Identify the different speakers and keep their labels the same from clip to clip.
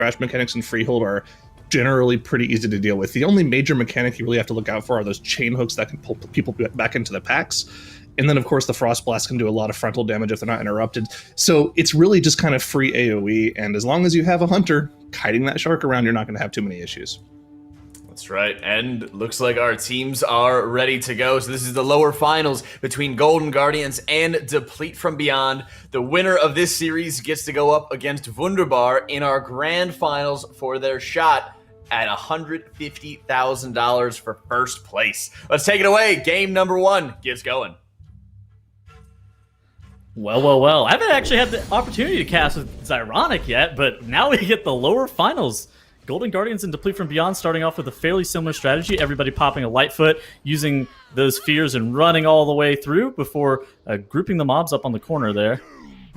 Speaker 1: trash mechanics in Freehold are generally pretty easy to deal with. The only major mechanic you really have to look out for are those chain hooks that can pull people back into the packs. And then, of course, the Frost Blast can do a lot of frontal damage if they're not interrupted. So it's really just kind of free AoE. And as long as you have a hunter kiting that shark around, you're not going to have too many issues.
Speaker 2: That's right, and looks like our teams are ready to go. So this is the lower finals between Golden Guardians and Deplete from Beyond. The winner of this series gets to go up against Wunderbar in our grand finals for their shot at $150,000 for first place. Let's take it away. Game number 1 gets going.
Speaker 3: Well. I haven't actually had the opportunity to cast with Zyronic yet, but now we get the lower finals. Golden Guardians and Deplete from Beyond starting off with a fairly similar strategy. Everybody popping a Lightfoot, using those fears and running all the way through before grouping the mobs up on the corner there.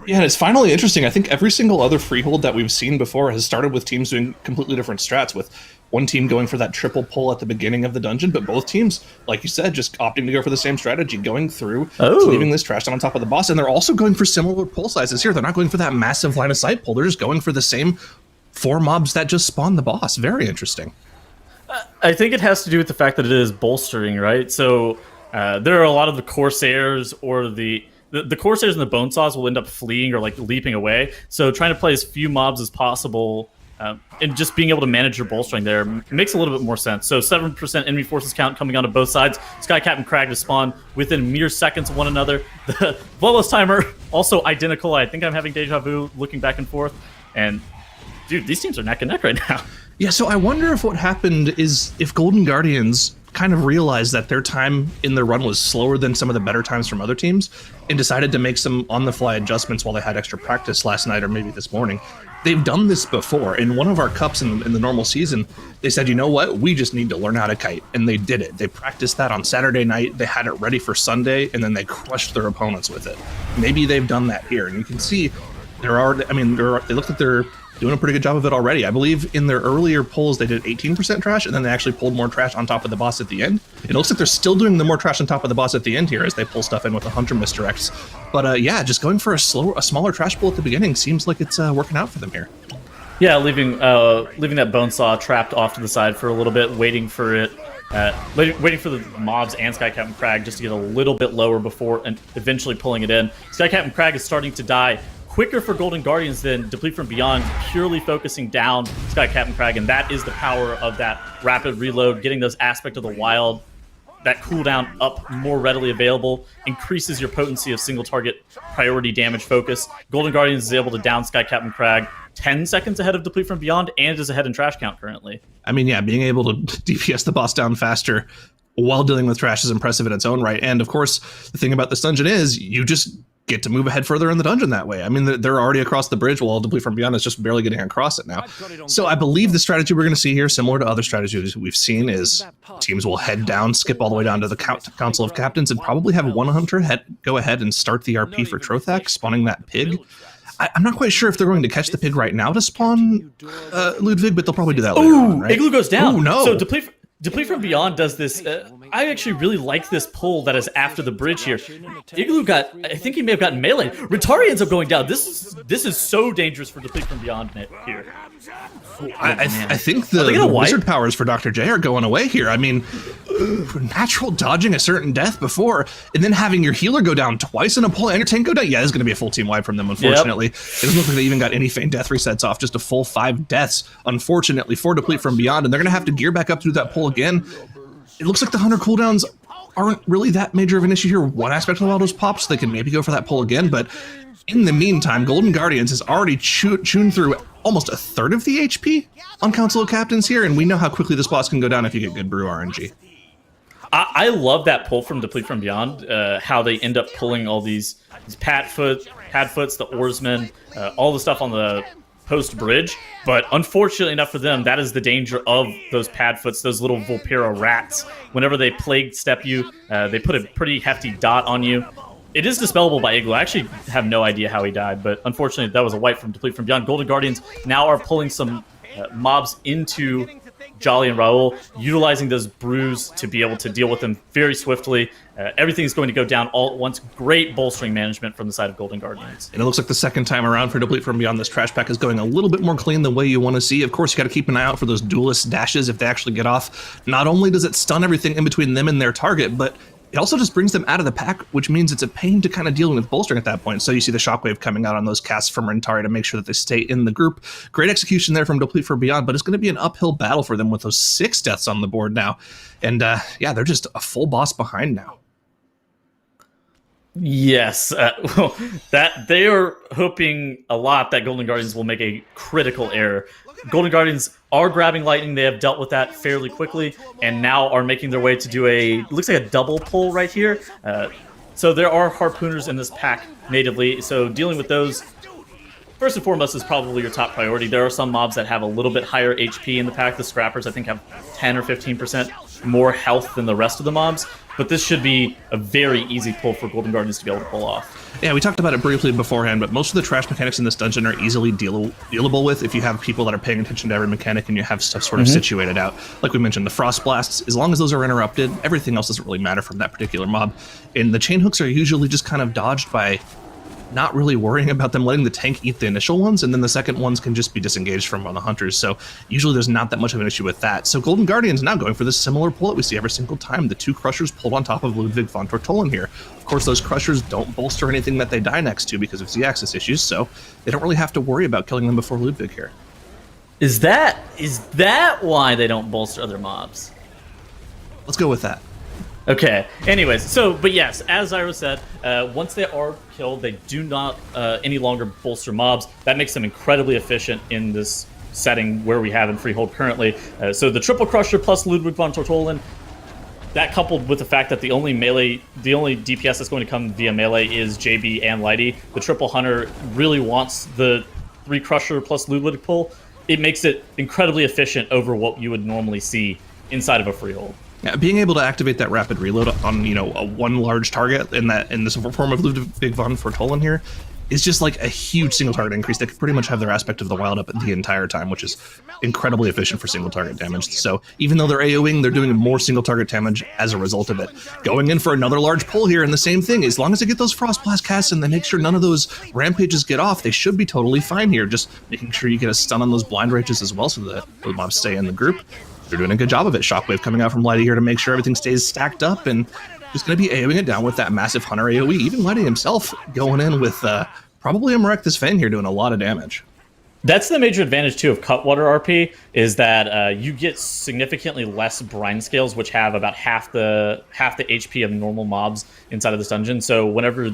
Speaker 1: Yeah, and it's finally interesting. I think every single other Freehold that we've seen before has started with teams doing completely different strats, with one team going for that triple pull at the beginning of the dungeon, but both teams, like you said, just opting to go for the same strategy, going through, leaving this trash down on top of the boss, and they're also going for similar pull sizes here. They're not going for that massive line of sight pull. They're just going for the same 4 mobs that just spawned the boss. Very interesting.
Speaker 3: I think it has to do with the fact that it is bolstering, right? So there are a lot of the Corsairs or the Corsairs and the Bonesaws will end up fleeing or like leaping away. So trying to play as few mobs as possible and just being able to manage your bolstering there makes a little bit more sense. So 7% enemy forces count coming onto both sides. Sky Captain Krag to spawn within mere seconds of one another. The Bloodlust timer also identical. I think I'm having deja vu looking back and forth. And dude, these teams are neck and neck right now.
Speaker 1: Yeah, so I wonder if what happened is if Golden Guardians kind of realized that their time in the run was slower than some of the better times from other teams and decided to make some on-the-fly adjustments while they had extra practice last night or maybe this morning. They've done this before. In one of our cups in the normal season, they said, you know what, we just need to learn how to kite. And they did it. They practiced that on Saturday night. They had it ready for Sunday, and then they crushed their opponents with it. Maybe they've done that here. And you can see they look like they're doing a pretty good job of it already. I believe in their earlier pulls, they did 18% trash, and then they actually pulled more trash on top of the boss at the end. It looks like they're still doing the more trash on top of the boss at the end here as they pull stuff in with the Hunter misdirects. But yeah, just going for a smaller trash pull at the beginning seems like it's working out for them here.
Speaker 3: Yeah, leaving that Bonesaw trapped off to the side for a little bit, waiting for it. Waiting for the mobs and Sky Captain Krag just to get a little bit lower before and eventually pulling it in. Sky Captain Krag is starting to die quicker for Golden Guardians than Deplete from Beyond, purely focusing down Sky Captain Krag, and that is the power of that rapid reload, getting those aspect of the wild, that cooldown up more readily available, increases your potency of single target priority damage focus. Golden Guardians is able to down Sky Captain Krag 10 seconds ahead of Deplete from Beyond, and is ahead in trash count currently. I
Speaker 1: mean, yeah, being able to DPS the boss down faster while dealing with trash is impressive in its own right. And of course, the thing about this dungeon is you just get to move ahead further in the dungeon that way. I mean, they're already across the bridge while Deplete from Beyond is just barely getting across it now. So I believe the strategy we're going to see here, similar to other strategies we've seen, is teams will head down, skip all the way down to the Council of Captains, and probably have one hunter go ahead and start the RP for Trothak, spawning that pig. I'm not quite sure if they're going to catch the pig right now to spawn Ludwig, but they'll probably do that later on, right?
Speaker 3: Igloo goes down.
Speaker 1: Oh, no.
Speaker 3: So Deplete from Beyond does this. I actually really like this pull that is after the bridge here. Igloo I think he may have gotten melee. Ritari ends up going down. This is so dangerous for Deplete from Beyond here.
Speaker 1: I think the wizard powers for Dr. J are going away here. I mean, natural dodging a certain death before, and then having your healer go down twice in a pull and your tank go down. Yeah, this is going to be a full team wipe from them, unfortunately. Yep. It doesn't look like they even got any feint death resets off, just a full 5 deaths, unfortunately, for Deplete from Beyond, and they're going to have to gear back up through that pull again. It looks like the Hunter cooldowns aren't really that major of an issue here. One aspect of the those pops, they can maybe go for that pull again, but in the meantime, Golden Guardians has already chewed through almost a third of the HP on Council of Captains here, and we know how quickly this boss can go down if you get good brew RNG.
Speaker 3: I love that pull from Deplete from Beyond, how they end up pulling all these Padfoots, the Oarsmen, all the stuff on the post bridge, but unfortunately enough for them, that is the danger of those Padfoots, those little Vulpera rats. Whenever they plague step you, they put a pretty hefty dot on you. It is dispellable by Igloo. I actually have no idea how he died, but unfortunately that was a wipe from Deplete from Beyond. Golden Guardians now are pulling some mobs into Jolly and Raul, utilizing those brews to be able to deal with them very swiftly. Everything's going to go down all at once. Great bolstering management from the side of Golden Guardians.
Speaker 1: And it looks like the second time around for Deplete from Beyond, this trash pack is going a little bit more clean the way you want to see. Of course, you got to keep an eye out for those duelist dashes if they actually get off. Not only does it stun everything in between them and their target, but it also just brings them out of the pack, which means it's a pain to kind of deal with bolstering at that point. So you see the shockwave coming out on those casts from Rentari to make sure that they stay in the group. Great execution there from Deplete for Beyond, but it's going to be an uphill battle for them with those 6 deaths on the board now. And yeah, they're just a full boss behind now.
Speaker 3: Yes, well, that they are hoping a lot that Golden Guardians will make a critical error. Golden Guardians are grabbing lightning. They have dealt with that fairly quickly, and now are making their way to do looks like a double pull right here. So there are harpooners in this pack natively. So dealing with those, first and foremost, is probably your top priority. There are some mobs that have a little bit higher HP in the pack. The Scrappers, I think, have 10 or 15% more health than the rest of the mobs. But this should be a very easy pull for Golden Guardians to be able to pull off.
Speaker 1: Yeah, we talked about it briefly beforehand, but most of the trash mechanics in this dungeon are easily dealable with if you have people that are paying attention to every mechanic and you have stuff sort of situated out. Like we mentioned, the Frost Blasts, as long as those are interrupted, everything else doesn't really matter from that particular mob. And the chain hooks are usually just kind of dodged by not really worrying about them letting the tank eat the initial ones, and then the second ones can just be disengaged from the hunters. So usually there's not that much of an issue with that. So Golden Guardians now going for this similar pull that we see every single time. The 2 Crushers pulled on top of Ludwig von Tortollen here. Of course, those Crushers don't bolster anything that they die next to because of Z-axis issues, so they don't really have to worry about killing them before Ludwig here.
Speaker 3: Is that why they don't bolster other mobs?
Speaker 1: Let's go with that.
Speaker 3: Okay. Anyways, but yes, as Zyro said, once they are killed, they do not any longer bolster mobs. That makes them incredibly efficient in this setting where we have in Freehold currently. So the Triple Crusher plus Ludwig von Tortollen, that coupled with the fact that the only DPS that's going to come via melee is JB and Lighty, the Triple Hunter really wants the 3 Crusher plus Ludwig pull. It makes it incredibly efficient over what you would normally see inside of a Freehold.
Speaker 1: Yeah, being able to activate that rapid reload on, a one large target in this form of Ludwig von Tortollen here is just like a huge single target increase. They could pretty much have their aspect of the wild up the entire time, which is incredibly efficient for single target damage. So even though they're AoEing, they're doing more single target damage as a result of it. Going in for another large pull here, and the same thing, as long as they get those Frost Blast casts and they make sure none of those rampages get off, they should be totally fine here. Just making sure you get a stun on those blind rages as well so that the mobs stay in the group. They're doing a good job of it. Shockwave coming out from Lighty here to make sure everything stays stacked up, and just going to be AoEing it down with that massive Hunter AoE. Even Lighty himself going in with probably a Miraculous Fang here doing a lot of damage.
Speaker 3: That's the major advantage, too, of Cutwater RP, is that you get significantly less brine scales, which have about half the HP of normal mobs inside of this dungeon. So whenever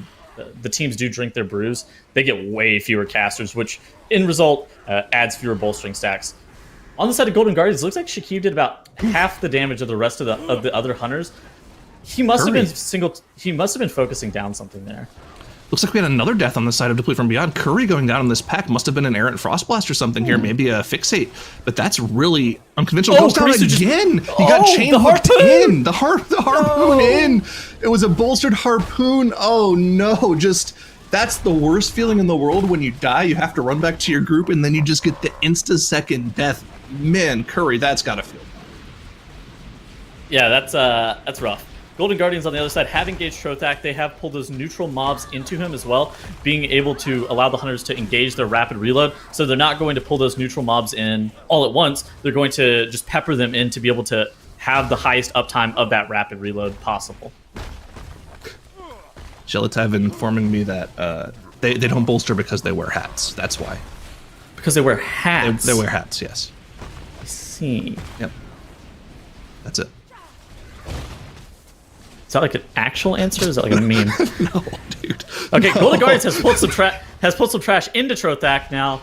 Speaker 3: the teams do drink their brews, they get way fewer casters, which, in result, adds fewer bolstering stacks. On the side of Golden Guardians, it looks like Shakib did about half the damage of the rest of the other hunters. He must have been focusing down something there.
Speaker 1: Looks like we had another death on the side of Deplete from Beyond. Curry going down in this pack must have been an errant Frostblast or something here, maybe a Fixate. But that's really unconventional. Goes down again! He got chain hooked in! The harpoon in! It was a bolstered harpoon! Oh no, that's the worst feeling in the world when you die. You have to run back to your group and then you just get the insta-second death. Man, Curry, that's gotta feel.
Speaker 3: Yeah, that's rough. Golden Guardians on the other side have engaged Trothak. They have pulled those neutral mobs into him as well, being able to allow the hunters to engage their rapid reload. So they're not going to pull those neutral mobs in all at once. They're going to just pepper them in to be able to have the highest uptime of that rapid reload possible.
Speaker 1: Gelatav informing me that they don't bolster because they wear hats. That's why.
Speaker 3: Because they wear hats?
Speaker 1: They wear hats, yes.
Speaker 3: I see.
Speaker 1: Yep. That's it.
Speaker 3: Is that like an actual answer? Or is that like a meme?
Speaker 1: No, dude.
Speaker 3: Okay, no. Golden Guardians has pulled some trash into Trothak now.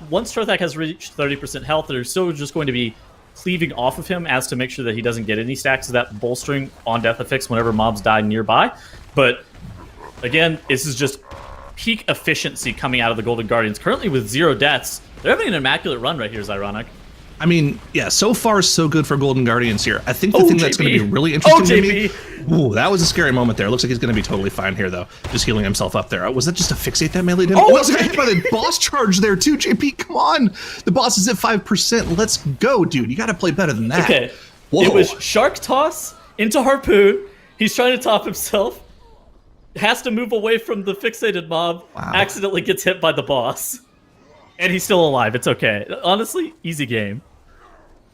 Speaker 3: Once Trothak has reached 30% health, they're still just going to be cleaving off of him as to make sure that he doesn't get any stacks of that bolstering on death affix whenever mobs die nearby. But again, this is just peak efficiency coming out of the Golden Guardians. Currently with 0 deaths, they're having an immaculate run right here, is ironic.
Speaker 1: I mean, yeah, so far so good for Golden Guardians here. I think the thing that's going to be really interesting to me... Ooh, that was a scary moment there. Looks like he's going to be totally fine here, though. Just healing himself up there. Was that just to fixate that melee damage? Oh, he got hit by the boss charge there, too, JP. Come on. The boss is at 5%. Let's go, dude. You got to play better than that.
Speaker 3: Okay.
Speaker 1: Whoa.
Speaker 3: It was Shark Toss into Harpoon. He's trying to top himself. Has to move away from the fixated mob.
Speaker 1: Wow.
Speaker 3: Accidentally gets hit by the boss. And he's still alive. It's okay. Honestly, easy game.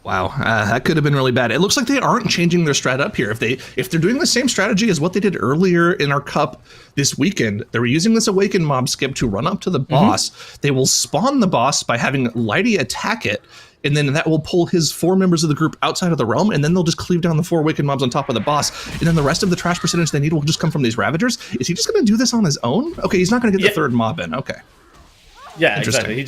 Speaker 1: Wow, that could have been really bad. It looks like they aren't changing their strat up here. If they're doing the same strategy as what they did earlier in our cup this weekend, they were using this awakened mob skip to run up to the boss. They will spawn the boss by having Lighty attack it, and then that will pull his 4 members of the group outside of the realm, and then they'll just cleave down the 4 awakened mobs on top of the boss. And then the rest of the trash percentage they need will just come from these Ravagers. Is he just going to do this on his own? Okay, he's not going to get the 3rd mob in. Okay.
Speaker 3: Yeah, exactly.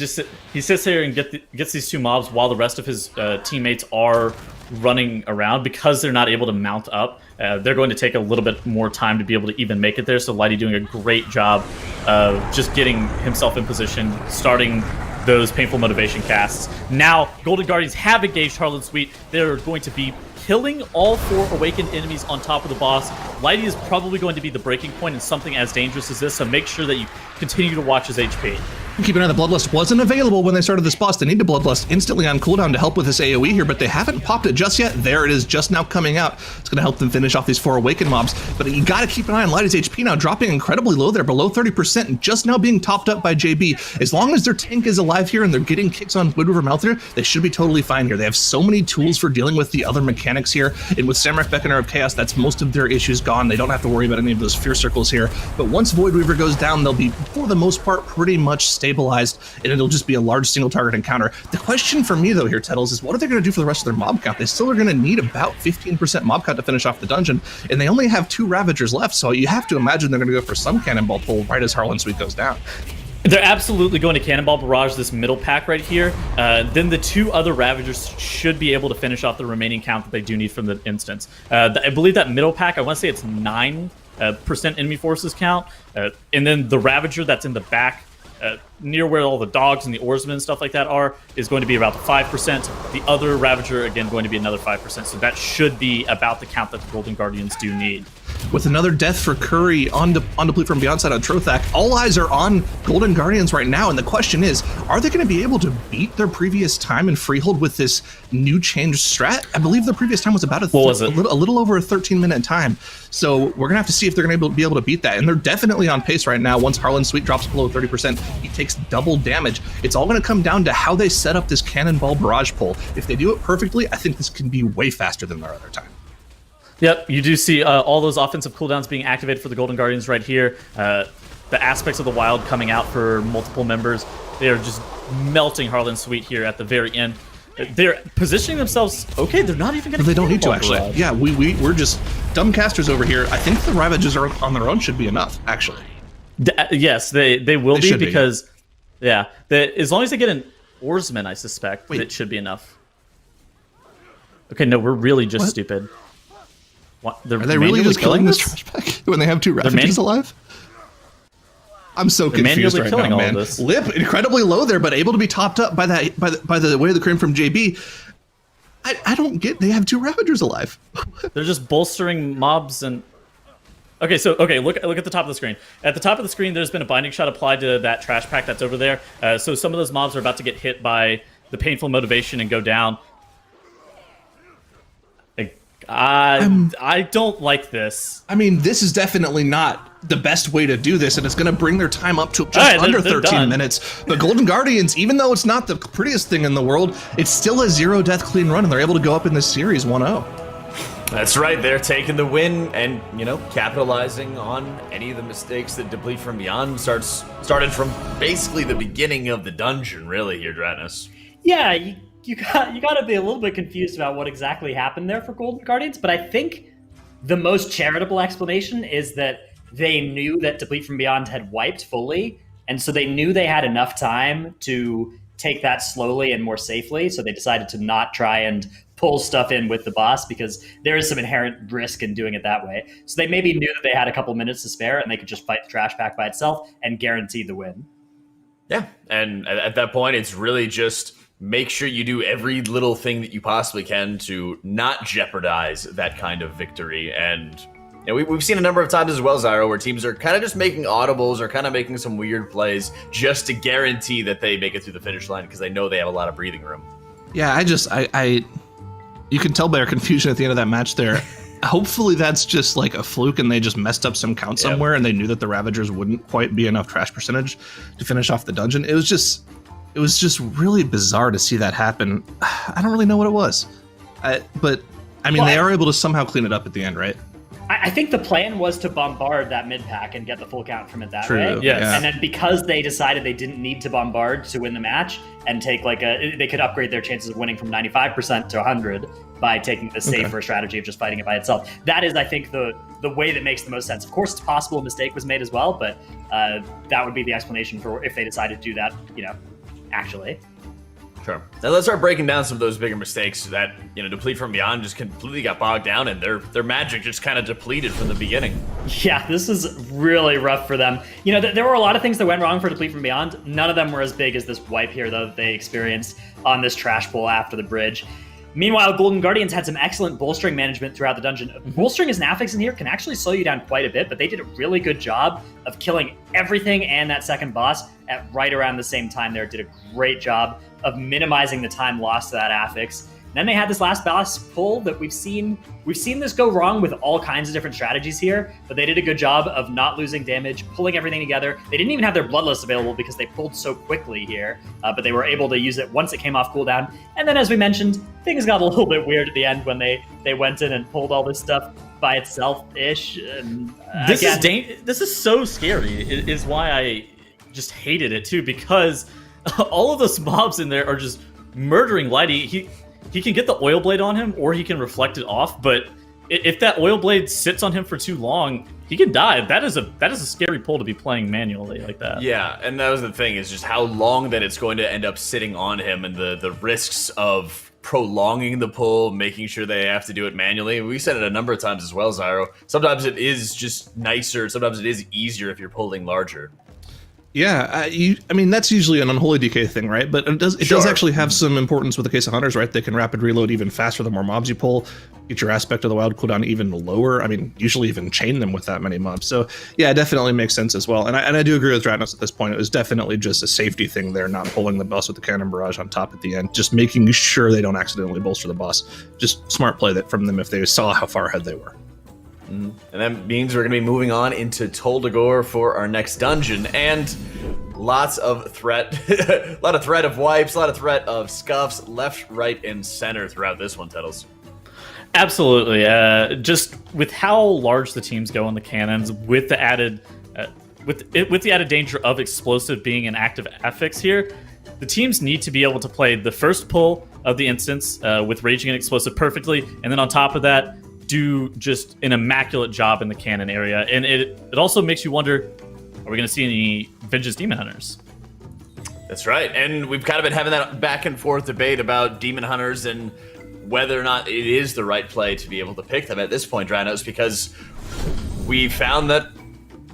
Speaker 3: He sits here and gets these 2 mobs while the rest of his teammates are running around. Because they're not able to mount up, they're going to take a little bit more time to be able to even make it there. So Lighty doing a great job of just getting himself in position, starting those painful motivation casts. Now, Golden Guardians have engaged Harlan Sweet. They're going to be killing all 4 awakened enemies on top of the boss. Lighty is probably going to be the breaking point in something as dangerous as this, so make sure that you continue to watch his HP.
Speaker 1: Keep an eye, the Bloodlust wasn't available when they started this boss. They need the Bloodlust instantly on cooldown to help with this AoE here, but they haven't popped it just yet. There it is, just now coming out. It's going to help them finish off these 4 awakened mobs, but you got to keep an eye on Lighty's HP now, dropping incredibly low there, below 30%, and just now being topped up by JB. As long as their tank is alive here and they're getting kicks on Wood River Mouth here, they should be totally fine here. They have so many tools for dealing with the other mechanics here, and with Samrak Beckoner of Chaos, that's most of their issues gone. They don't have to worry about any of those fear circles here, but once Void Weaver goes down, they'll be, for the most part, pretty much stabilized, and it'll just be a large single target encounter. The question for me, though, here, Tettles, is what are they going to do for the rest of their mob count? They still are going to need about 15% mob count to finish off the dungeon, and they only have 2 Ravagers left, so you have to imagine they're going to go for some Cannonball pull right as Harlan Sweet goes down.
Speaker 3: They're absolutely going to Cannonball Barrage this middle pack right here. Then the 2 other Ravagers should be able to finish off the remaining count that they do need from the instance. I believe that middle pack, I want to say it's 9% enemy forces count. And then the Ravager that's in the back, near where all the dogs and the oarsmen and stuff like that are, is going to be about 5%. The other Ravager, again, going to be another 5%. So that should be about the count that the Golden Guardians do need.
Speaker 1: With another death for Curry on Deplete from Beyond side on Trothak, all eyes are on Golden Guardians right now, and the question is, are they going to be able to beat their previous time in Freehold with this new changed strat? I believe the previous time was about a little over a 13-minute time, so we're going to have to see if they're going to be able to beat that, and they're definitely on pace right now. Once Harlan Sweet drops below 30%, he takes double damage. It's all going to come down to how they set up this Cannonball Barrage pull. If they do it perfectly, I think this can be way faster than their other time.
Speaker 3: Yep, you do see all those offensive cooldowns being activated for the Golden Guardians right here. The aspects of the wild coming out for multiple members. They are just melting Harlan Sweet here at the very end. They're positioning themselves. Okay, they're not even going to.
Speaker 1: They don't need to actually. Barrage. Yeah, we're just dumb casters over here. I think the Ravages are on their own should be enough actually.
Speaker 3: Yes, they will be because as long as they get an oarsman, I suspect it should be enough. Okay, no, we're really just stupid. What,
Speaker 1: are they really just killing this trash pack when they have 2 Ravages alive? I'm so confused right now, man. Lip incredibly low there, but able to be topped up by the way of the cream from JB. I don't get. They have 2 Ravagers alive.
Speaker 3: They're just bolstering mobs and. Okay, so look at the top of the screen. At the top of the screen, there's been a binding shot applied to that trash pack that's over there. So some of those mobs are about to get hit by the painful motivation and go down. I don't like this.
Speaker 1: I mean, this is definitely not the best way to do this, and it's going to bring their time up to just under 13 minutes. But Golden Guardians, even though it's not the prettiest thing in the world, it's still a 0 death clean run, and they're able to go up in this series 1-0.
Speaker 2: That's right, they're taking the win and, capitalizing on any of the mistakes that Deplete from Beyond started from basically the beginning of the dungeon, really, here, Dratnus.
Speaker 4: Yeah, you got to be a little bit confused about what exactly happened there for Golden Guardians, but I think the most charitable explanation is that they knew that Deplete from Beyond had wiped fully, and so they knew they had enough time to take that slowly and more safely, so they decided to not try and pull stuff in with the boss because there is some inherent risk in doing it that way. So they maybe knew that they had a couple minutes to spare and they could just fight the trash pack by itself and guarantee the win.
Speaker 2: Yeah, and at that point, it's really just make sure you do every little thing that you possibly can to not jeopardize that kind of victory. And we've seen a number of times as well, Zyro, where teams are kind of just making audibles or kind of making some weird plays just to guarantee that they make it through the finish line because they know they have a lot of breathing room.
Speaker 1: Yeah, you can tell by our confusion at the end of that match there. Hopefully that's just like a fluke and they just messed up some count somewhere and they knew that the Ravagers wouldn't quite be enough trash percentage to finish off the dungeon. It was just really bizarre to see that happen. I don't really know what it was. But I mean, they are able to somehow clean it up at the end, right?
Speaker 4: I think the plan was to bombard that mid pack and get the full count from it that way.
Speaker 3: Yes.
Speaker 4: And then because they decided they didn't need to bombard to win the match and take they could upgrade their chances of winning from 95% to 100 by taking the safer strategy of just fighting it by itself. That is, I think, the way that makes the most sense. Of course, it's possible a mistake was made as well, but that would be the explanation for if they decided to do that, actually.
Speaker 2: Sure. Now let's start breaking down some of those bigger mistakes that, Deplete from Beyond just completely got bogged down and their magic just kind of depleted from the beginning.
Speaker 4: Yeah, this is really rough for them. There were a lot of things that went wrong for Deplete from Beyond. None of them were as big as this wipe here, though, that they experienced on this trash pull after the bridge. Meanwhile, Golden Guardians had some excellent bolstering management throughout the dungeon. Bolstering as an affix in here can actually slow you down quite a bit, but they did a really good job of killing everything and that second boss at right around the same time there. Did a great job of minimizing the time lost to that affix. Then they had this last boss pull that we've seen this go wrong with all kinds of different strategies here, but they did a good job of not losing damage, pulling everything together. They didn't even have their Bloodlust available because they pulled so quickly here, but they were able to use it once it came off cooldown. And then, as we mentioned, things got a little bit weird at the end when they went in and pulled all this stuff by itself-ish. And
Speaker 3: this is so scary. It is why I just hated it too, because all of those mobs in there are just murdering Lighty. He can get the oil blade on him, or he can reflect it off. But if that oil blade sits on him for too long, he can die. That is a scary pull to be playing manually like that.
Speaker 2: Yeah, and that was the thing, is just how long that it's going to end up sitting on him, and the risks of prolonging the pull, making sure they have to do it manually. We said it a number of times as well, Zyro. Sometimes it is just nicer. Sometimes it is easier if you're pulling larger.
Speaker 1: Yeah, I mean, that's usually an Unholy DK thing, right? But it does actually have some importance with the case of Hunters, right? They can rapid reload even faster the more mobs you pull, get your Aspect of the Wild cooldown even lower. I mean, usually even chain them with that many mobs. So yeah, it definitely makes sense as well. And I do agree with Dratnos at this point. It was definitely just a safety thing there, not pulling the boss with the Cannon Barrage on top at the end, just making sure they don't accidentally bolster the boss. Just smart play that from them if they saw how far ahead they were.
Speaker 2: And that means we're going to be moving on into Tol Dagor for our next dungeon, and lots of threat, a lot of threat of wipes, a lot of threat of scuffs left, right, and center throughout this one, Tettles.
Speaker 3: Absolutely. Just with how large the teams go on the cannons, with the added with the added danger of explosive being an active affix here, the teams need to be able to play the first pull of the instance with raging and explosive perfectly, and then on top of that, do just an immaculate job in the cannon area. And it also makes you wonder, are we going to see any Vengeance Demon Hunters?
Speaker 2: That's right. And we've kind of been having that back and forth debate about Demon Hunters and whether or not it is the right play to be able to pick them at this point, Drynos, because we found that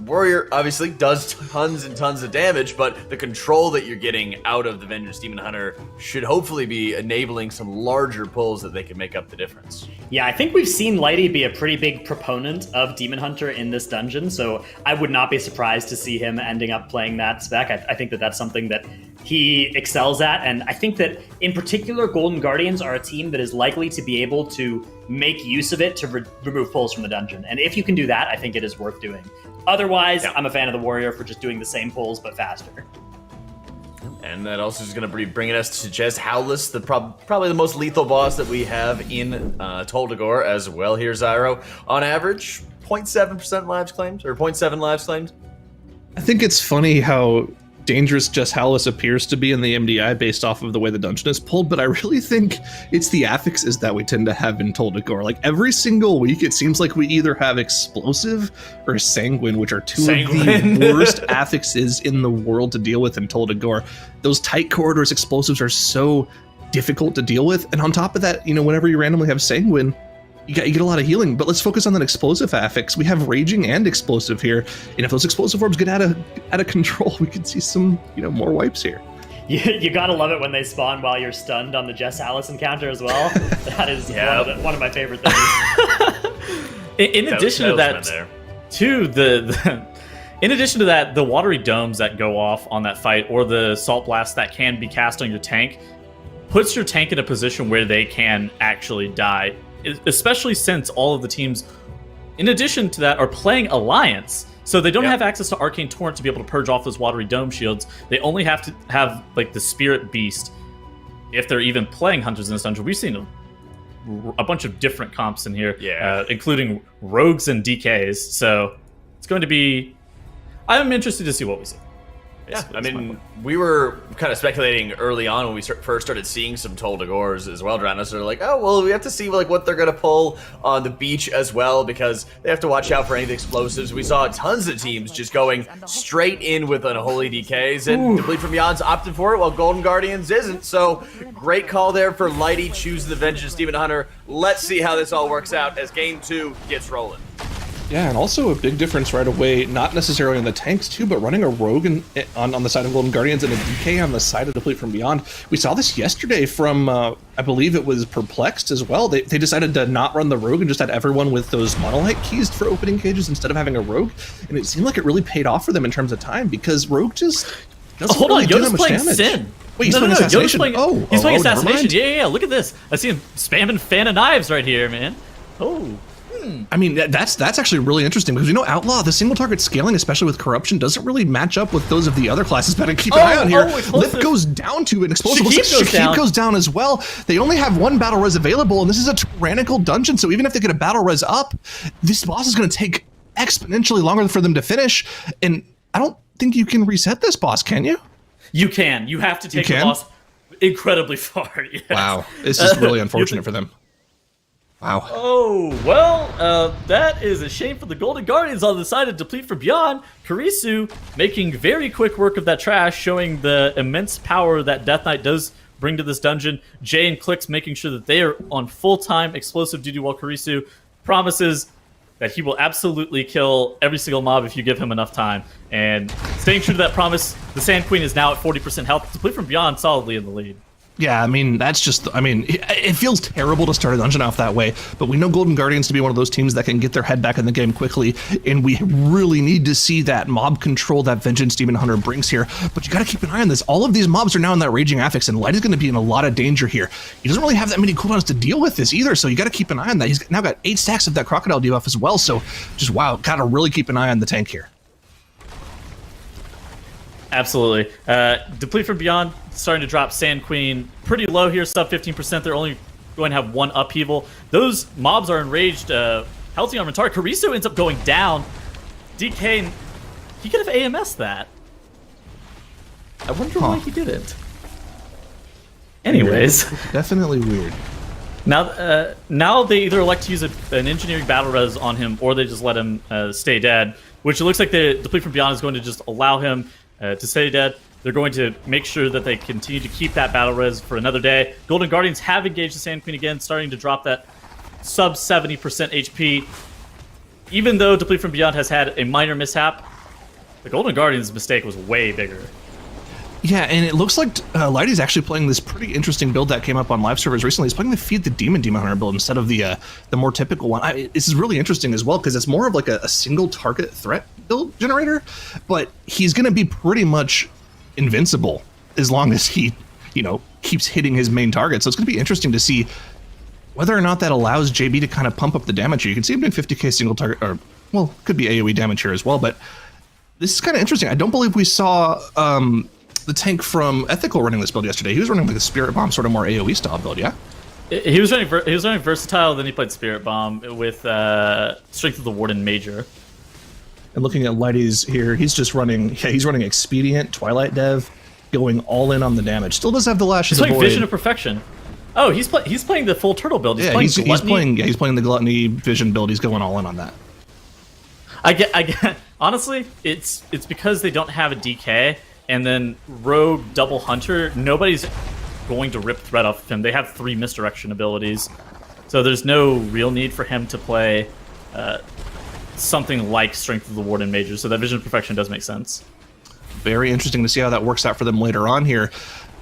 Speaker 2: Warrior obviously does tons and tons of damage, but the control that you're getting out of the Vengeance Demon Hunter should hopefully be enabling some larger pulls that they can make up the difference.
Speaker 4: Yeah, I think we've seen Lighty be a pretty big proponent of Demon Hunter in this dungeon, so I would not be surprised to see him ending up playing that spec. I think that that's something that he excels at, and I think that in particular Golden Guardians are a team that is likely to be able to make use of it to remove pulls from the dungeon, and if you can do that, I think it is worth doing. Otherwise, yeah. I'm a fan of the Warrior for just doing the same pulls but faster.
Speaker 2: And that also is going to be bringing us to Jez Howless, probably the most lethal boss that we have in Tol Dagor as well here, Zyro. On average, 0.7% lives claimed, or 0.7 lives claimed.
Speaker 1: I think it's funny how dangerous Jez Howless appears to be in the MDI based off of the way the dungeon is pulled, but I really think it's the affixes that we tend to have in Tol Dagor. Like every single week, it seems like we either have Explosive or Sanguine, which are two of the worst affixes in the world to deal with in Tol Dagor. Those tight corridors explosives are so difficult to deal with, and on top of that, whenever you randomly have Sanguine, you get a lot of healing, but let's focus on that explosive affix. We have raging and explosive here, and if those explosive orbs get out of control, we could see some more wipes here.
Speaker 4: You gotta love it when they spawn while you're stunned on the Jess Alice encounter as well. That is one of my favorite things.
Speaker 3: In addition to that, too, in addition to that, the watery domes that go off on that fight, or the salt blast that can be cast on your tank, puts your tank in a position where they can actually die. Especially since all of the teams, in addition to that, are playing Alliance. So they don't have access to Arcane Torrent to be able to purge off those watery dome shields. They only have to have like the Spirit Beast if they're even playing Hunters in this dungeon. We've seen a bunch of different comps in here, including rogues and DKs. So it's going to be... I'm interested to see what we see.
Speaker 2: Yeah, I mean, we were kind of speculating early on when we first started seeing some Tol Dagors as well, Dranos. They're like, oh, well, we have to see like what they're going to pull on the beach as well, because they have to watch out for any of the explosives. We saw tons of teams just going straight in with unholy DKs, and Deplete from Beyond's opted for it, while Golden Guardians isn't. So, great call there for Lighty choosing the Vengeance Demon Hunter. Let's see how this all works out as Game 2 gets rolling.
Speaker 1: Yeah, and also a big difference right away, not necessarily in the tanks too, but running a rogue on the side of Golden Guardians and a DK on the side of Deplete from Beyond. We saw this yesterday from, I believe it was Perplexed as well. They decided to not run the rogue and just had everyone with those monolite keys for opening cages instead of having a rogue. And it seemed like it really paid off for them in terms of time, because rogue just doesn't really do that much damage.
Speaker 3: Sin.
Speaker 1: Wait, he's playing Assassination?
Speaker 3: He's playing Assassination. Yeah, look at this. I see him spamming Fan of Knives right here, man.
Speaker 1: I mean, that's actually really interesting, because we know Outlaw, the single target scaling, especially with Corruption, doesn't really match up with those of the other classes. Better keep an eye on here. Lift goes down to an explosive. Shakib goes down as well. They only have one battle res available, and this is a tyrannical dungeon, so even if they get a battle res up, this boss is going to take exponentially longer for them to finish, and I don't think you can reset this boss, can you?
Speaker 3: You can. You have to take the boss incredibly far. Yes.
Speaker 1: Wow. This is really unfortunate for them. Wow.
Speaker 3: Oh, well, that is a shame for the Golden Guardians on the side of Deplete from Beyond. Karisu making very quick work of that trash, showing the immense power that Death Knight does bring to this dungeon. Jay and Clicks making sure that they are on full-time explosive duty, while Karisu promises that he will absolutely kill every single mob if you give him enough time. And staying true to that promise, the Sand Queen is now at 40% health. Deplete from Beyond solidly in the lead.
Speaker 1: Yeah, I mean, that's just, I mean, it feels terrible to start a dungeon off that way, but we know Golden Guardians to be one of those teams that can get their head back in the game quickly, and we really need to see that mob control that Vengeance Demon Hunter brings here. But you got to keep an eye on this. All of these mobs are now in that Raging Affix, and Light is going to be in a lot of danger here. He doesn't really have that many cooldowns to deal with this either, so you got to keep an eye on that. He's now got 8 stacks of that Crocodile debuff as well, so just, wow, got to really keep an eye on the tank here.
Speaker 3: Absolutely. Deplete from Beyond starting to drop Sand Queen pretty low here, sub 15%. They're only going to have 1 upheaval. Those mobs are enraged. Healthy on Rentar. Karisu ends up going down. DK, he could have AMS'd that. I wonder why he didn't. Anyways.
Speaker 1: Definitely weird.
Speaker 3: Now they either elect to use an engineering battle res on him, or they just let him stay dead, which it looks like the Deplete from Beyond is going to just allow him to stay dead. They're going to make sure that they continue to keep that battle res for another day. Golden Guardians have engaged the Sand Queen again, starting to drop that sub 70% HP. Even though Deplete from Beyond has had a minor mishap, the Golden Guardians' mistake was way bigger.
Speaker 1: Yeah, and it looks like Lighty's actually playing this pretty interesting build that came up on live servers recently. He's playing the Feed the Demon Hunter build instead of the more typical one. This is really interesting as well, because it's more of like a single target threat build generator, but he's going to be pretty much invincible as long as he, keeps hitting his main target. So it's going to be interesting to see whether or not that allows JB to kind of pump up the damage here. You can see him doing 50k single target, or, well, could be AoE damage here as well, but this is kind of interesting. I don't believe we saw the tank from Ethical running this build yesterday. He was running like a Spirit Bomb, sort of more AoE style build, yeah?
Speaker 3: He was running Versatile, then he played Spirit Bomb with Strength of the Warden Major.
Speaker 1: And looking at Lighty's here, he's just running, he's running Expedient, Twilight Dev, going all in on the damage. Still does have the Lash of the Void.
Speaker 3: He's playing Vision of Perfection. Oh, he's playing the full Turtle build. He's playing
Speaker 1: the Gluttony Vision build. He's going all in on that.
Speaker 3: I get. Honestly, it's because they don't have a DK, and then Rogue Double Hunter. Nobody's going to rip threat off of him. They have 3 misdirection abilities, so there's no real need for him to play something like Strength of the Warden Major. So that Vision of Perfection does make sense.
Speaker 1: Very interesting to see how that works out for them later on here.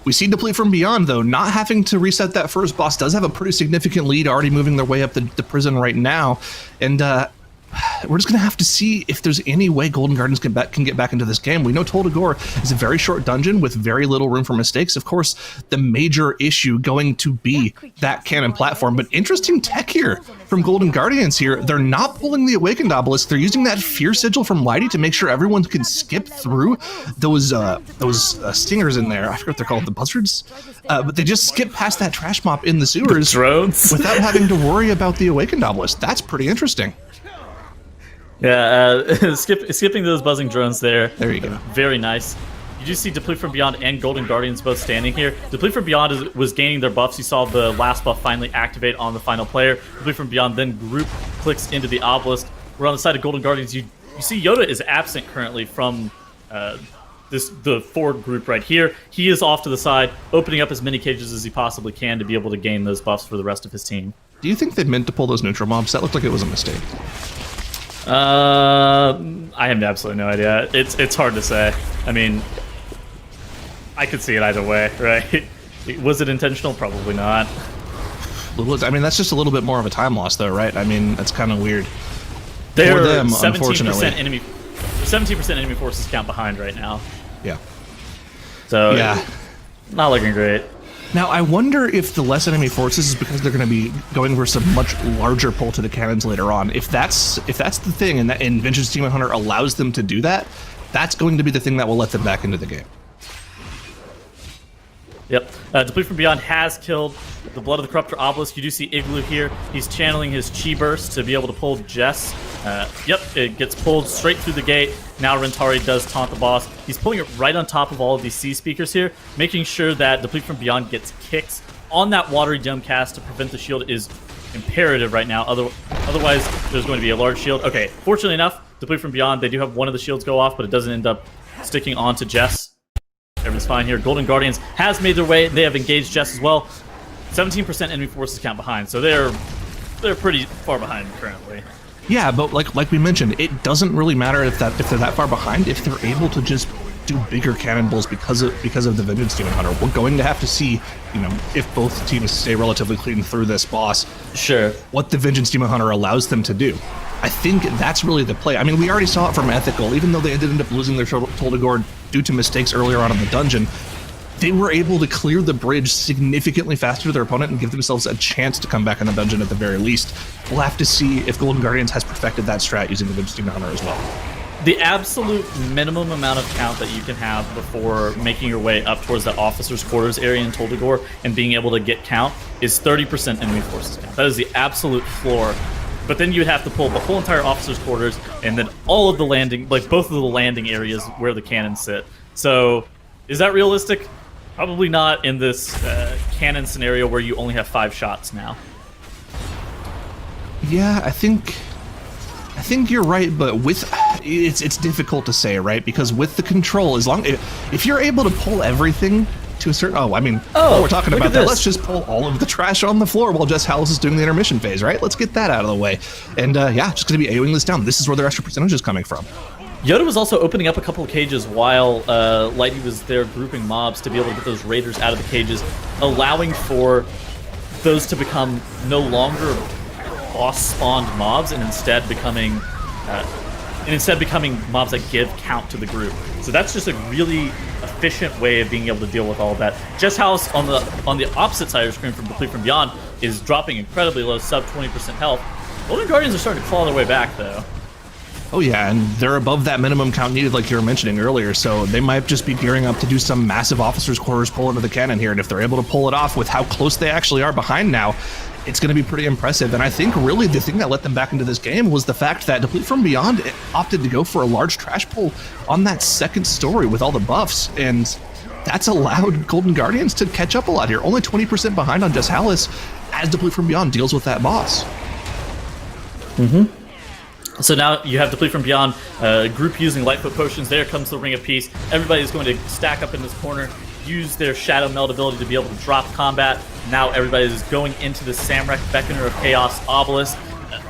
Speaker 1: We see Deplete from Beyond, though, not having to reset that first boss, does have a pretty significant lead, already moving their way up the prison right now. And we're just going to have to see if there's any way Golden Guardians can get back into this game. We know Tol Dagor is a very short dungeon with very little room for mistakes. Of course, the major issue going to be that cannon platform. But interesting tech here from Golden Guardians here. They're not pulling the Awakened Obelisk. They're using that Fear Sigil from Lighty to make sure everyone can skip through those stingers in there. I forget what they're called, the buzzards? But they just skip past that trash mop in the sewers
Speaker 3: drones
Speaker 1: without having to worry about the Awakened Obelisk. That's pretty interesting.
Speaker 3: Yeah, skipping those buzzing drones there.
Speaker 1: There you go.
Speaker 3: Very nice. You do see Deplete from Beyond and Golden Guardians both standing here. Deplete from Beyond was gaining their buffs. You saw the last buff finally activate on the final player. Deplete from Beyond then group clicks into the obelisk. We're on the side of Golden Guardians. You see Yoda is absent currently from the forward group right here. He is off to the side, opening up as many cages as he possibly can to be able to gain those buffs for the rest of his team.
Speaker 1: Do you think they meant to pull those neutral mobs? That looked like it was a mistake.
Speaker 3: I have absolutely no idea. It's hard to say. I mean, I could see it either way, right? Was it intentional? Probably not.
Speaker 1: I mean, that's just a little bit more of a time loss, though, right? I mean, that's kind of weird.
Speaker 3: They're
Speaker 1: for them,
Speaker 3: 17%
Speaker 1: unfortunately.
Speaker 3: 17% enemy forces count behind right now.
Speaker 1: Yeah.
Speaker 3: So
Speaker 1: yeah,
Speaker 3: not looking great.
Speaker 1: Now, I wonder if the less enemy forces is because they're going to be going for some much larger pull to the cannons later on. If that's the thing, and Vengeance Demon Hunter allows them to do that, that's going to be the thing that will let them back into the game.
Speaker 3: Yep. Deplete from Beyond has killed the Blood of the Corruptor Obelisk. You do see Igloo here. He's channeling his Chi Burst to be able to pull Jess. Yep, it gets pulled straight through the gate. Now Rentari does taunt the boss. He's pulling it right on top of all of these C speakers here, making sure that Deplete from Beyond gets kicks on that Watery Dome cast to prevent the shield is imperative right now. Otherwise, there's going to be a large shield. Okay, fortunately enough, Deplete from Beyond, they do have one of the shields go off, but it doesn't end up sticking onto Jess. Everything's fine here. Golden Guardians has made their way. They have engaged Jess as well. 17% enemy forces count behind, so they're pretty far behind currently.
Speaker 1: Yeah, but like we mentioned, it doesn't really matter if they're that far behind. If they're able to just do bigger cannonballs because of the Vengeance Demon Hunter, we're going to have to see, if both teams stay relatively clean through this boss.
Speaker 3: Sure.
Speaker 1: What the Vengeance Demon Hunter allows them to do. I think that's really the play. I mean, we already saw it from Ethical. Even though they did end up losing their Tol Dagor due to mistakes earlier on in the dungeon, they were able to clear the bridge significantly faster to their opponent and give themselves a chance to come back in the dungeon at the very least. We'll have to see if Golden Guardians has perfected that strat using the Vengeance Demon Hunter as well.
Speaker 3: The absolute minimum amount of count that you can have before making your way up towards that officer's quarters area in Tol Dagor and being able to get count is 30% enemy forces count. That is the absolute floor. But then you would have to pull the whole entire officer's quarters and then all of the landing, like both of the landing areas where the cannons sit. So, is that realistic? Probably not in this cannon scenario where you only have 5 shots now.
Speaker 1: Yeah, I think you're right, but it's difficult to say, right? Because with the control, if you're able to pull everything to a certain, while we're talking about that, let's just pull all of the trash on the floor while Jess Hallis is doing the intermission phase, right? Let's get that out of the way. And just going to be AoEing this down. This is where their extra percentage is coming from.
Speaker 3: Yoda was also opening up a couple of cages while Lighty was there grouping mobs to be able to get those raiders out of the cages, allowing for those to become no longer boss-spawned mobs and instead becoming mobs that give count to the group. So that's just a really efficient way of being able to deal with all of that. Jess House on the opposite side of the screen from Deplete from Beyond is dropping incredibly low, sub 20% health. Golden Guardians are starting to claw their way back though.
Speaker 1: Oh yeah, and they're above that minimum count needed like you were mentioning earlier, so they might just be gearing up to do some massive officer's quarters pull into the cannon here, and if they're able to pull it off with how close they actually are behind now, it's going to be pretty impressive. And I think really the thing that let them back into this game was the fact that Deplete from Beyond opted to go for a large trash pull on that second story with all the buffs, and that's allowed Golden Guardians to catch up a lot here. Only 20% behind on Jess Hallis as Deplete from Beyond deals with that boss.
Speaker 3: So now you have Deplete from Beyond, group using Lightfoot Potions. There comes the Ring of Peace. Everybody's going to stack up in this corner, use their Shadow Meld ability to be able to drop combat. Now everybody is going into the Samrak Beckoner of Chaos Obelisk.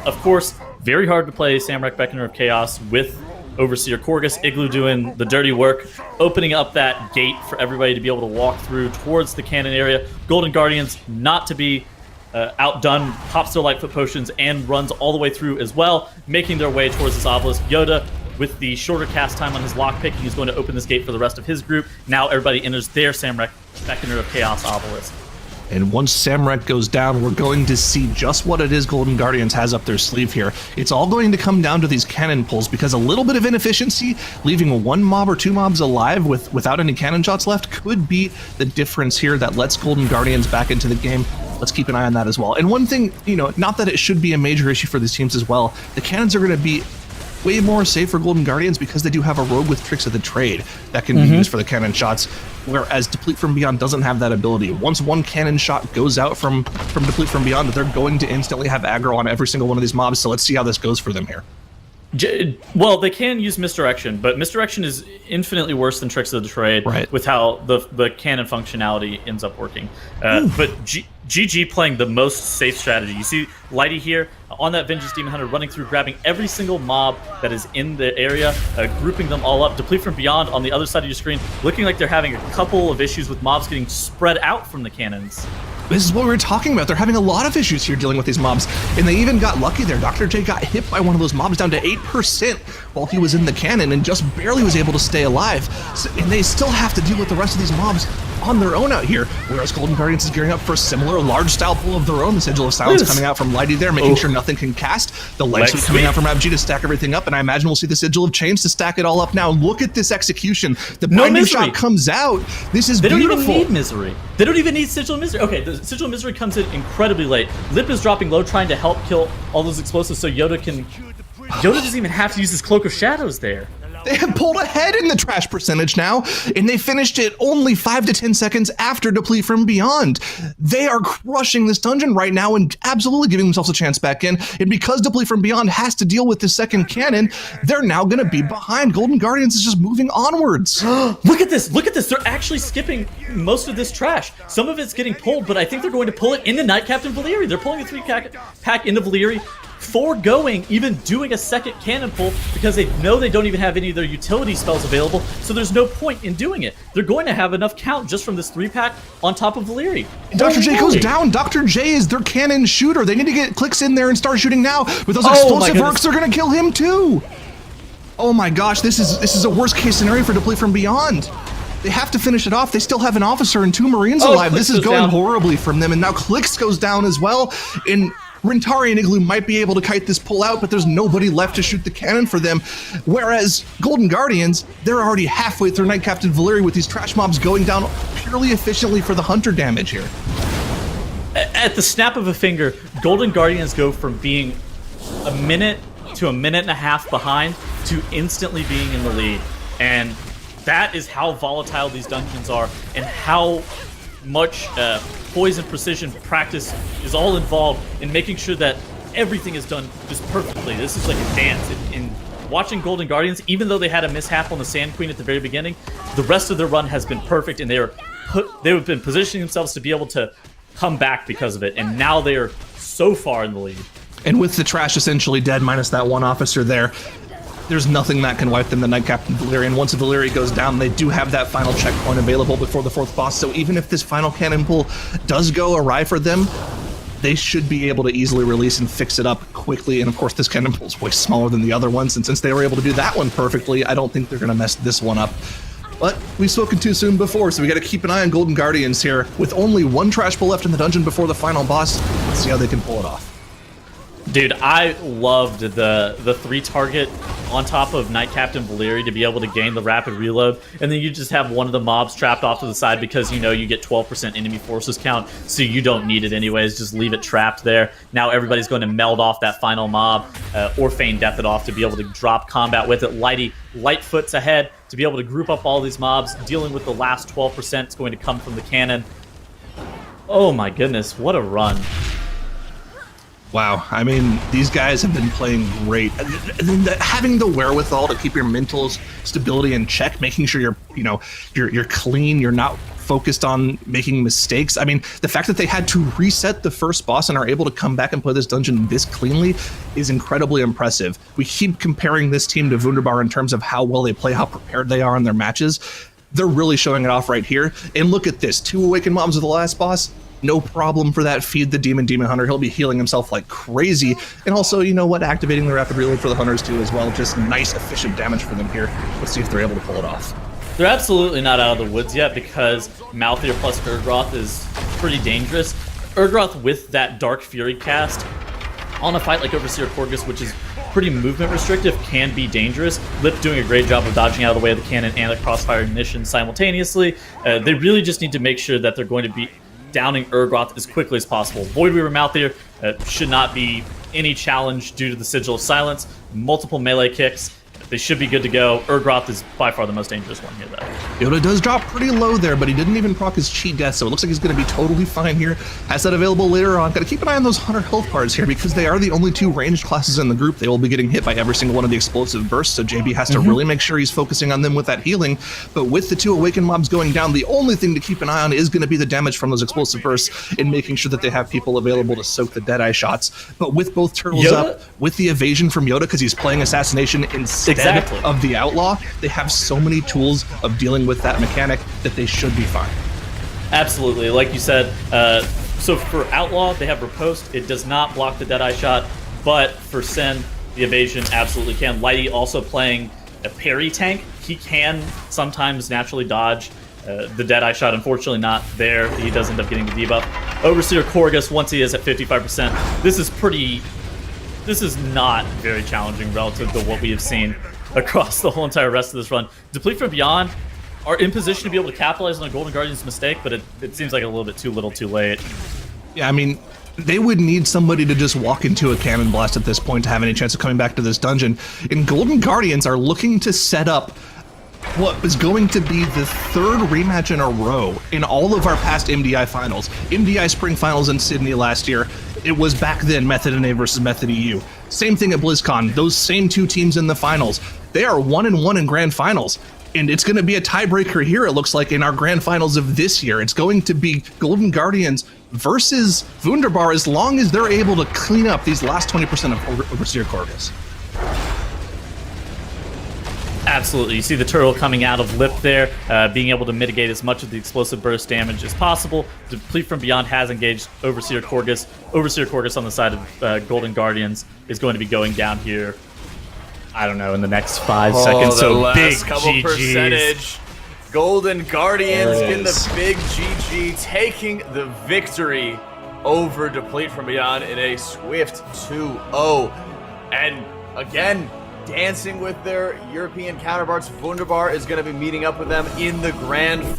Speaker 3: Of course, very hard to play Samrak Beckoner of Chaos with Overseer Korgus, Igloo doing the dirty work, opening up that gate for everybody to be able to walk through towards the cannon area. Golden Guardians, not to be outdone, pops their Lightfoot potions and runs all the way through as well, making their way towards this obelisk. Yoda, with the shorter cast time on his lockpicking, he's going to open this gate for the rest of his group. Now everybody enters their Samrak Beckoner of Chaos obelisk.
Speaker 1: And once Samrak goes down, we're going to see just what it is Golden Guardians has up their sleeve here. It's all going to come down to these cannon pulls, because a little bit of inefficiency, leaving one mob or two mobs alive without any cannon shots left, could be the difference here that lets Golden Guardians back into the game. Let's keep an eye on that as well. And one thing, not that it should be a major issue for these teams as well, the cannons are going to be way more safe for Golden Guardians because they do have a rogue with Tricks of the Trade that can be used for the cannon shots, whereas Deplete from Beyond doesn't have that ability. Once one cannon shot goes out from Deplete from Beyond, they're going to instantly have aggro on every single one of these mobs, so let's see how this goes for them here.
Speaker 3: Well, they can use Misdirection, but Misdirection is infinitely worse than Tricks of the Trade with how the cannon functionality ends up working. But GG playing the most safe strategy. You see Lighty here on that Vengeance Demon Hunter running through, grabbing every single mob that is in the area, grouping them all up. Deplete from Beyond on the other side of your screen, looking like they're having a couple of issues with mobs getting spread out from the cannons.
Speaker 1: This is what we were talking about. They're having a lot of issues here dealing with these mobs, and they even got lucky there. Dr. J got hit by one of those mobs down to 8% while he was in the cannon and just barely was able to stay alive. And they still have to deal with the rest of these mobs on their own out here, whereas Golden Guardians is gearing up for a similar large style pull of their own. The Sigil of Silence coming out from Lighty there, making sure nothing can cast. The Leg Sweep coming out from Abji to stack everything up, and I imagine we'll see the Sigil of Chains to stack it all up now. Look at this execution. The binding shot comes out. This is beautiful.
Speaker 3: They don't even need Misery. They don't even need Sigil of Misery. Okay, the Sigil of Misery comes in incredibly late. Lip is dropping low, trying to help kill all those explosives so Yoda doesn't even have to use his Cloak of Shadows there.
Speaker 1: They have pulled ahead in the trash percentage now, and they finished it only 5 to 10 seconds after Deplete from Beyond. They are crushing this dungeon right now and absolutely giving themselves a chance back in. And because Deplete from Beyond has to deal with the second cannon, they're now going to be behind. Golden Guardians is just moving onwards.
Speaker 3: Look at this. Look at this. They're actually skipping most of this trash. Some of it's getting pulled, but I think they're going to pull it into Night Captain Valeri. They're pulling a 3-pack into Valeri, foregoing even doing a second cannon pull because they know they don't even have any of their utility spells available, so there's no point in doing it. They're going to have enough count just from this 3-pack on top of Valeri.
Speaker 1: Dr. J goes down. Dr. J is their cannon shooter. They need to get clicks in there and start shooting now. With those explosive arcs, they're going to kill him too. Oh my gosh, this is a worst case scenario for Deplete from Beyond. They have to finish it off. They still have an officer and 2 Marines alive. This is going horribly from them, and now Clicks goes down as well. And Rentari and Igloo might be able to kite this pull out, but there's nobody left to shoot the cannon for them. Whereas Golden Guardians, they're already halfway through Night Captain Valeri with these trash mobs going down purely efficiently for the hunter damage here.
Speaker 3: At the snap of a finger, Golden Guardians go from being a minute to a minute and a half behind to instantly being in the lead. And that is how volatile these dungeons are and how much poise and precision practice is all involved in making sure that everything is done just perfectly. This is like a dance. In watching Golden Guardians, even though they had a mishap on the Sand Queen at the very beginning, the rest of their run has been perfect, and they have been positioning themselves to be able to come back because of it, and now they are so far in the lead.
Speaker 1: And with the trash essentially dead, minus that one officer there's nothing that can wipe them, the Night Captain Valeri. And once Valeri goes down, they do have that final checkpoint available before the 4th boss. So even if this final cannon pull does go awry for them, they should be able to easily release and fix it up quickly. And of course, this cannon pull is way smaller than the other ones. And since they were able to do that one perfectly, I don't think they're going to mess this one up. But we've spoken too soon before, so we got to keep an eye on Golden Guardians here. With only 1 trash pull left in the dungeon before the final boss, let's see how they can pull it off.
Speaker 3: Dude, I loved the 3-target on top of Night Captain Valeri to be able to gain the rapid reload, and then you just have one of the mobs trapped off to the side because you know you get 12% enemy forces count, so you don't need it anyways. Just leave it trapped there. Now everybody's going to meld off that final mob or feign death it off to be able to drop combat with it. Lightfoot's ahead to be able to group up all these mobs, dealing with the last 12% is going to come from the cannon. Oh my goodness, what a run.
Speaker 1: Wow, I mean, these guys have been playing great. Having the wherewithal to keep your mental stability in check, making sure you're clean, you're not focused on making mistakes. I mean, the fact that they had to reset the first boss and are able to come back and play this dungeon this cleanly is incredibly impressive. We keep comparing this team to Wunderbar in terms of how well they play, how prepared they are in their matches. They're really showing it off right here. And look at this, 2 Awakened Mobs with the last boss. No problem for that. Feed the Demon Hunter. He'll be healing himself like crazy. And also, you know what? Activating the Rapid Reload for the Hunters too as well. Just nice, efficient damage for them here. Let's see if they're able to pull it off.
Speaker 3: They're absolutely not out of the woods yet because Malthier plus Urgroth is pretty dangerous. Urgroth with that Dark Fury cast on a fight like Overseer Korgus, which is pretty movement restrictive, can be dangerous. Lip doing a great job of dodging out of the way of the cannon and the crossfire ignition simultaneously. They really just need to make sure that they're going to be downing Urgroth as quickly as possible. Void Weaver Malthier should not be any challenge due to the Sigil of Silence. Multiple melee kicks. They should be good to go. Urgroth is by far the most dangerous one here, though.
Speaker 1: Yoda does drop pretty low there, but he didn't even proc his Chi Death, so it looks like he's going to be totally fine here. Has that available later on. Got to keep an eye on those Hunter health bars here because they are the only 2 ranged classes in the group. They will be getting hit by every single one of the explosive bursts, so JB has to really make sure he's focusing on them with that healing. But with the 2 Awakened Mobs going down, the only thing to keep an eye on is going to be the damage from those explosive bursts and making sure that they have people available to soak the Deadeye shots. But with both turtles up, with the evasion from Yoda because he's playing Assassination instead of the Outlaw, they have so many tools of dealing with that mechanic that they should be fine.
Speaker 3: Absolutely, like you said. So for Outlaw, they have Riposte. It does not block the Deadeye shot, but for Sen, the evasion absolutely can. Lighty also playing a parry tank. He can sometimes naturally dodge the Deadeye shot. Unfortunately not there. He does end up getting the debuff. Overseer Korgus, once he is at 55%, this is not very challenging relative to what we have seen across the whole entire rest of this run. Deplete from Beyond are in position to be able to capitalize on the Golden Guardian's mistake, but it seems like a little bit too little too late.
Speaker 1: Yeah, I mean, they would need somebody to just walk into a cannon blast at this point to have any chance of coming back to this dungeon. And Golden Guardians are looking to set up what is going to be the 3rd rematch in a row in all of our past MDI finals. MDI Spring Finals in Sydney last year, it was back then Method NA versus Method EU. Same thing at BlizzCon, those same 2 teams in the finals. They are 1-1 in grand finals. And it's going to be a tiebreaker here, it looks like, in our grand finals of this year. It's going to be Golden Guardians versus Wunderbar as long as they're able to clean up these last 20% of Overseer Korgus.
Speaker 3: Absolutely. You see the turtle coming out of Lip there, being able to mitigate as much of the explosive burst damage as possible. Deplete from Beyond has engaged Overseer Korgus. Overseer Korgus on the side of Golden Guardians is going to be going down here, I don't know, in the next 5 seconds. So
Speaker 2: last
Speaker 3: big
Speaker 2: couple
Speaker 3: GGs.
Speaker 2: percentage. Golden Guardians in the big GG, taking the victory over Deplete from Beyond in a swift 2-0. And again, dancing with their European counterparts. Wunderbar is going to be meeting up with them in the grand